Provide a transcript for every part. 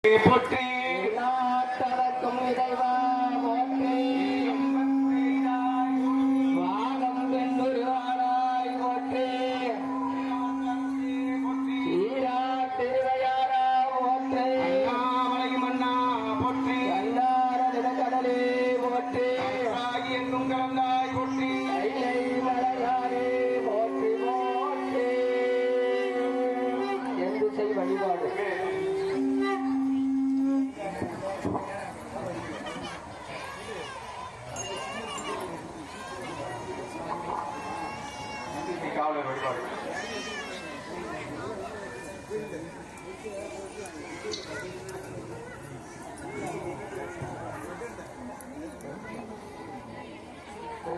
போற்றி நாட்டடக்கும் இறைவா போற்றி வானம் வெண்ணுருவானாய் போற்றி சீரா திருவையாரா போற்றி மன்னா போற்றி கல்லார நிலக்கடலே போற்றி என்னும் கலந்தாய் போற்றி கைலை மலையாரே போற்றி போற்றி என்று செய் வழிபாடு காவலர் வழிபாடு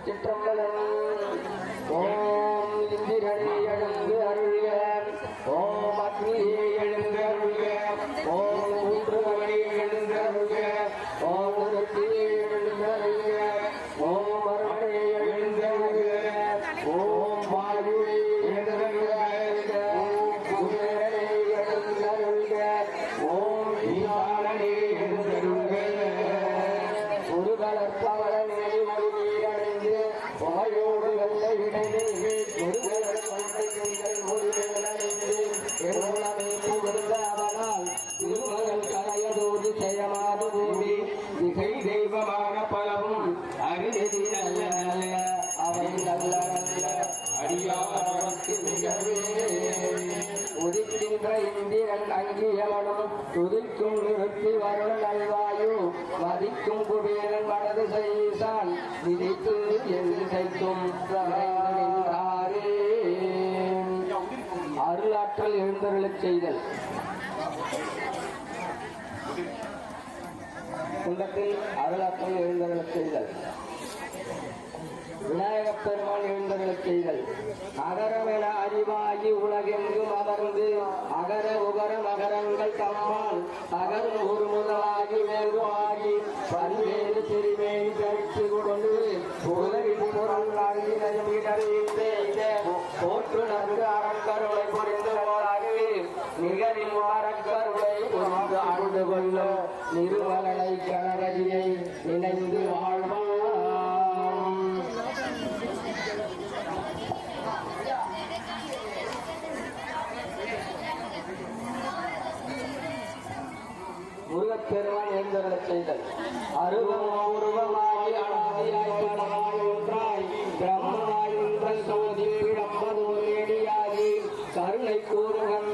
சிற்றம்பலம் ஓம் இந்திரனே எழுந்து அருள்க ஓம் அக்னியே எழுந்து அருள்க ஓம் ஊற்றுமணி எழுந்து அருள்க ஓம் நிறுத்தியே எழுந்து அருள்க ஓம் மரணே எழுந்து அருள்க ஓம் வாயுவே எழுந்து அருள்க ஓம் குபேரனே எழுந்து அருள்க ஓம் ஈசானனே எழுந்து அருள்க ஒரு கலப்பவளனே ஒளிவீரடைந்து வாயோடு வெள்ள இடையே ஒருவரை கொண்டை கொண்டை ஒருவரைந்து எவ்வளவை புகழ்ந்த அவனால் திருமகள் கலையதோடு செய்யமாது பூமி திகை தெய்வமான பலவும் அறிநெறி நல்ல நல்ல அவை நல்ல நல்ல அடியாரத்து மிகவே உதிக்கின்ற இந்திரன் அங்கியமனும் துதிக்கும் நிறுத்தி வருண நல்வாயு மதிக்கும் குபேரன் வடது செய்தான் விதித்து என்று செய்தும் நின்றாரே அருளாற்றல் எழுந்தருளச் செய்தல் உள்ளத்தில் அருளாற்றல் எழுந்தருளச் செய்தல் விநாயகப் பெருமான் எழுந்தருளச் செய்தல் அகரமென அறிவாகி உலகெங்கும் அமர்ந்து அகர உகர மகரங்கள் தம்மால் அகரும் ஒரு முதலாகி வேறு ஆகி பல்வேறு திருமேனி தரித்து கொண்டு உலகின் பொருள் அறிவினையும் இடறிந்த போற்று நன்கு அறக்கருளை புரிந்தவராகவே நிகரின் அறக்கருளை புரிந்து ஆண்டு கொள்ள நிறுவலை கணரதியை நினைந்து வாழ்வான் முருகப்பெருமான் எழுந்தருளச் செய்தல் அருவமாய் அனாதியாய் பலமாய் ஒன்றாய் பிரம்மனாய் ஒன்ற சோதி பிழம்பதோடியாகி கருணை கூறுகன்